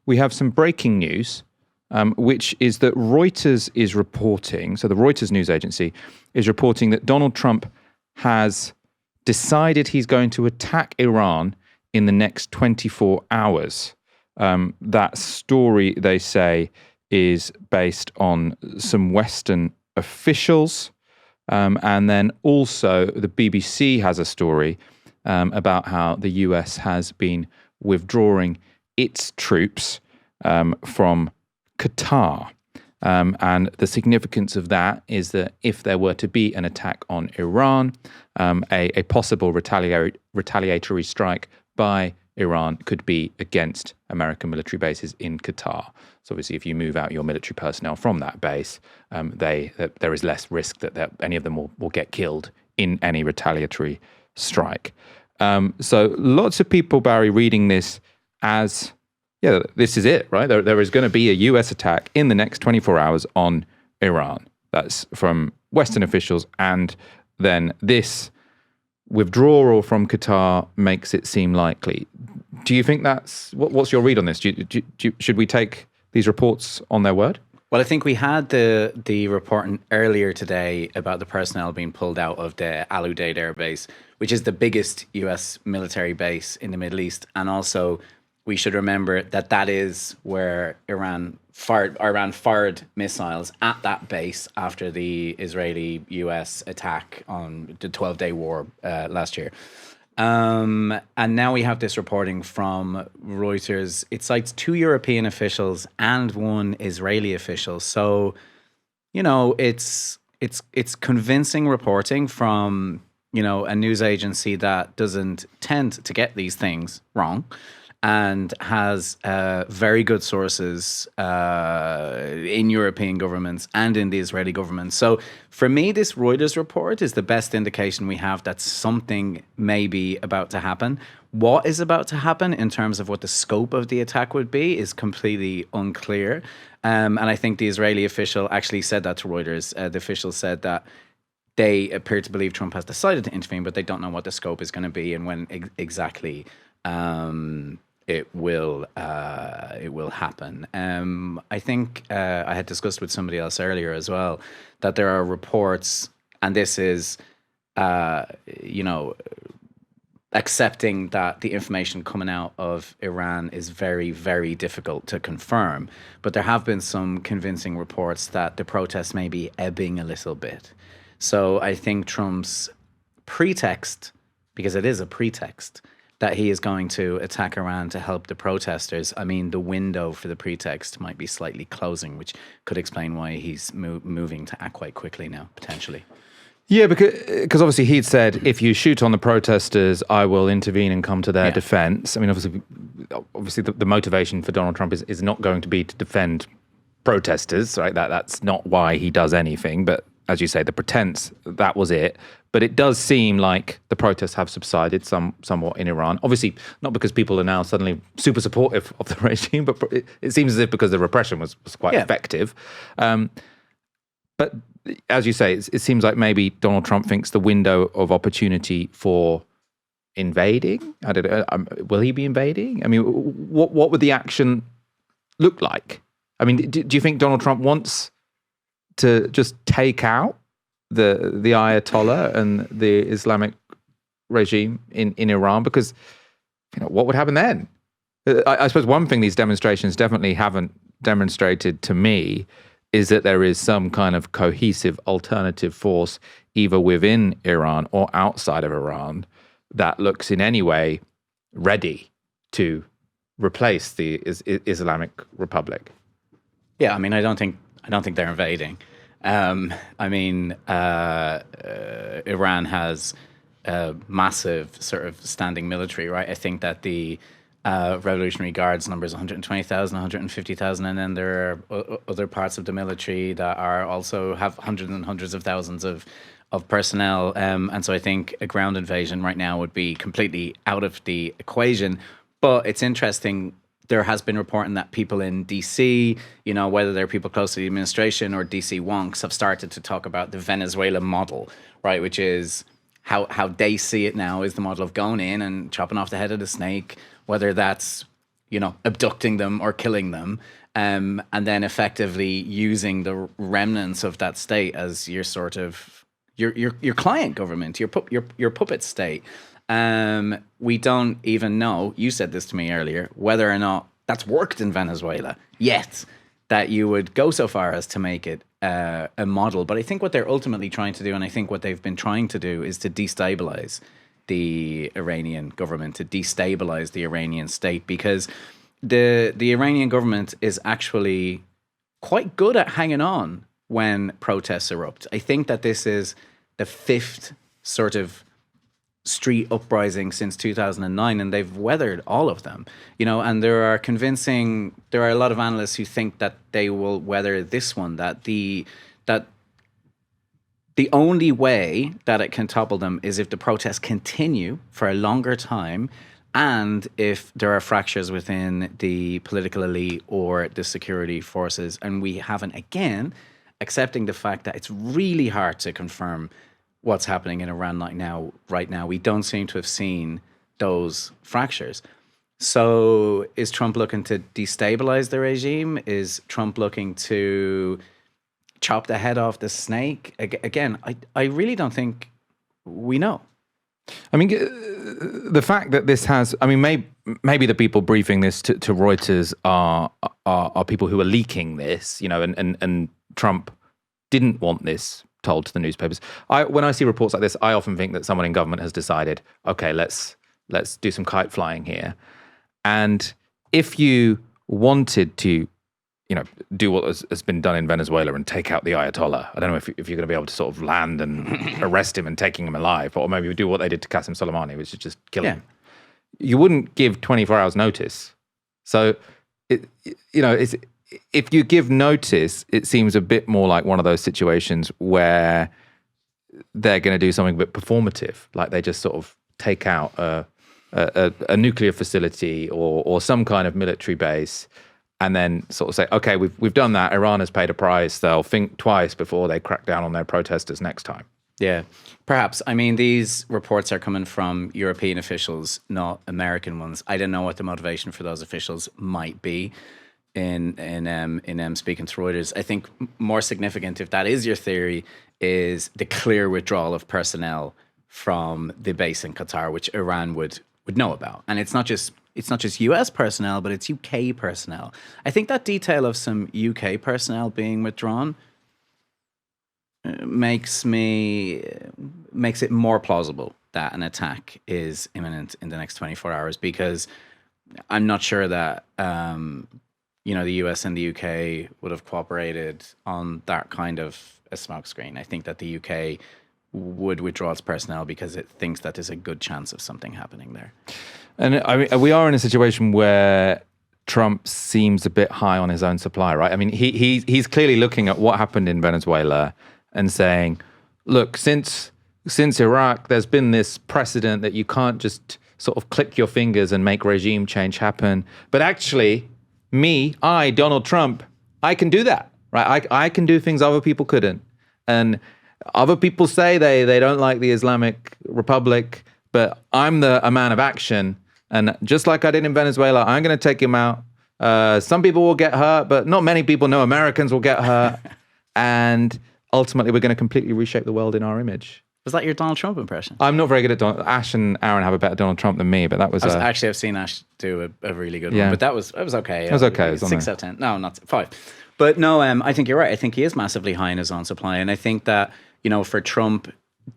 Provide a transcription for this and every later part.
we have some breaking news, which is that Reuters is reporting, so the Reuters news agency is reporting that Donald Trump has decided he's going to attack Iran in the next 24 hours. That story, they say, is based on some Western officials. And then also the BBC has a story about how the US has been withdrawing its troops from Qatar. And the significance of that is that if there were to be an attack on Iran, a possible retaliatory strike by Iran could be against American military bases in Qatar. So obviously, if you move out your military personnel from that base, there is less risk that any of them will get killed in any retaliatory strike. So lots of people, Barry, reading this as, yeah, this is it, right? There is going to be a US attack in the next 24 hours on Iran. That's from Western officials. And then this withdrawal from Qatar makes it seem likely. Do you think that's, what's your read on this? Should we take these reports on their word? Well, I think we had the report earlier today about the personnel being pulled out of the Al Udeid Air Base, which is the biggest US military base in the Middle East. And also, we should remember that that is where Iran fired missiles at that base after the Israeli-US attack on the 12-day war last year. And now we have this reporting from Reuters. It cites 2 European officials and 1 Israeli official. So, you know, it's convincing reporting from, you know, a news agency that doesn't tend to get these things wrong and has very good sources in European governments and in the Israeli government. So for me, this Reuters report is the best indication we have that something may be about to happen. What is about to happen in terms of what the scope of the attack would be is completely unclear. And I think the Israeli official actually said that to Reuters. The official said that they appear to believe Trump has decided to intervene, but they don't know what the scope is going to be and when exactly it will happen. I think I had discussed with somebody else earlier as well that there are reports, and this is, accepting that the information coming out of Iran is very, very difficult to confirm. But there have been some convincing reports that the protests may be ebbing a little bit. So I think Trump's pretext, because it is a pretext, that he is going to attack Iran to help the protesters. I mean, the window for the pretext might be slightly closing, which could explain why he's moving to act quite quickly now, potentially. Yeah, because obviously he'd said, if you shoot on the protesters, I will intervene and come to their defense. I mean, obviously the motivation for Donald Trump is not going to be to defend protesters, right? That's not why he does anything. But as you say, the pretense, that was it. But it does seem like the protests have subsided somewhat in Iran. Obviously, not because people are now suddenly super supportive of the regime, but it seems as if because the repression was quite effective. But as you say, it seems like maybe Donald Trump thinks the window of opportunity for invading, I don't know, will he be invading? I mean, what would the action look like? I mean, do you think Donald Trump wants to just take out the Ayatollah and the Islamic regime in Iran? Because, what would happen then? I suppose one thing these demonstrations definitely haven't demonstrated to me is that there is some kind of cohesive alternative force either within Iran or outside of Iran that looks in any way ready to replace the Islamic Republic. Yeah, I mean, I don't think they're invading. Iran has a massive sort of standing military, right? I think that the Revolutionary Guards number is 120,000, 150,000, and then there are other parts of the military that are also have hundreds and hundreds of thousands of personnel. And so I think a ground invasion right now would be completely out of the equation. But it's interesting. There has been reporting that people in DC, whether they're people close to the administration or DC wonks, have started to talk about the Venezuela model, right? Which is how they see it now is the model of going in and chopping off the head of the snake, whether that's, abducting them or killing them, and then effectively using the remnants of that state as your sort of your client government, your puppet state. We don't even know. You said this to me earlier, whether or not that's worked in Venezuela yet. That you would go so far as to make it a model. But I think what they're ultimately trying to do, and I think what they've been trying to do, is to destabilize the Iranian government, to destabilize the Iranian state, because the Iranian government is actually quite good at hanging on when protests erupt. I think that this is the fifth sort of street uprising since 2009, and they've weathered all of them, and there are a lot of analysts who think that they will weather this one, that the only way that it can topple them is if the protests continue for a longer time, and if there are fractures within the political elite or the security forces. And we haven't, again, accepting the fact that it's really hard to confirm what's happening in Iran right now. We don't seem to have seen those fractures. So is Trump looking to destabilize the regime? Is Trump looking to chop the head off the snake? Again, I really don't think we know. I mean, the fact that this has, I mean, maybe the people briefing this to Reuters are people who are leaking this, and Trump didn't want this told to the newspapers. When I see reports like this, I often think that someone in government has decided, okay, let's do some kite flying here. And if you wanted to, do what has been done in Venezuela and take out the Ayatollah, I don't know if you're going to be able to sort of land and arrest him and taking him alive, or maybe do what they did to Qasem Soleimani, which is just kill him. You wouldn't give 24 hours notice. So, if you give notice, it seems a bit more like one of those situations where they're going to do something a bit performative, like they just sort of take out a nuclear facility or some kind of military base, and then sort of say, okay, we've done that. Iran has paid a price. They'll think twice before they crack down on their protesters next time. Yeah, perhaps. I mean, these reports are coming from European officials, not American ones. I don't know what the motivation for those officials might be in speaking to Reuters. I think more significant, if that is your theory, is the clear withdrawal of personnel from the base in Qatar, which Iran would know about. And it's not just US personnel, but it's UK personnel. I think that detail of some UK personnel being withdrawn makes it more plausible that an attack is imminent in the next 24 hours, because I'm not sure that the US and the UK would have cooperated on that kind of a smokescreen. I think that the UK would withdraw its personnel because it thinks that there's a good chance of something happening there. And I mean, we are in a situation where Trump seems a bit high on his own supply, right? I mean, he's clearly looking at what happened in Venezuela and saying, look, since Iraq, there's been this precedent that you can't just sort of click your fingers and make regime change happen. But actually, Donald Trump, I can do that, right? I can do things other people couldn't. And other people say they don't like the Islamic Republic, but I'm a man of action. And just like I did in Venezuela, I'm going to take him out. Some people will get hurt, but not many people know Americans will get hurt. And ultimately, we're going to completely reshape the world in our image. Was that your Donald Trump impression? I'm not very good at Ash and Aaron have a better Donald Trump than me, but that was... Actually, I've seen Ash do a really good one, but it was okay. It was okay. It was 6 out of 10. No, not 5. But no, I think you're right. I think he is massively high in his own supply. And I think that, for Trump,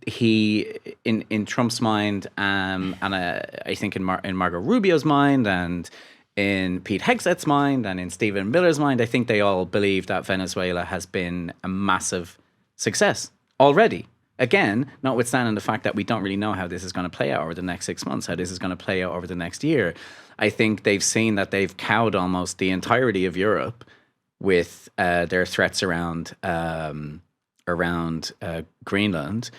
he, in Trump's mind, and I think in Marco Rubio's mind, and in Pete Hegseth's mind, and in Stephen Miller's mind, I think they all believe that Venezuela has been a massive success already. Again, notwithstanding the fact that we don't really know how this is going to play out over the next 6 months, how this is going to play out over the next year, I think they've seen that they've cowed almost the entirety of Europe with their threats around Greenland.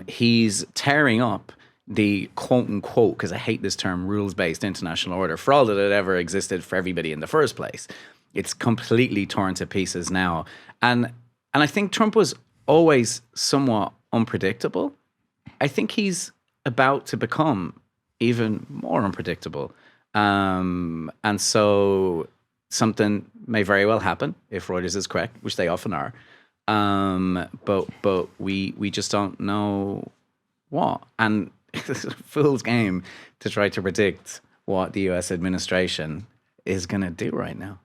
He's tearing up the quote unquote, because I hate this term, rules-based international order, for all that it ever existed for everybody in the first place. It's completely torn to pieces now. And I think Trump was always somewhat unpredictable. I think he's about to become even more unpredictable. And so something may very well happen if Reuters is correct, which they often are. But we just don't know what. And it's a fool's game to try to predict what the US administration is going to do right now.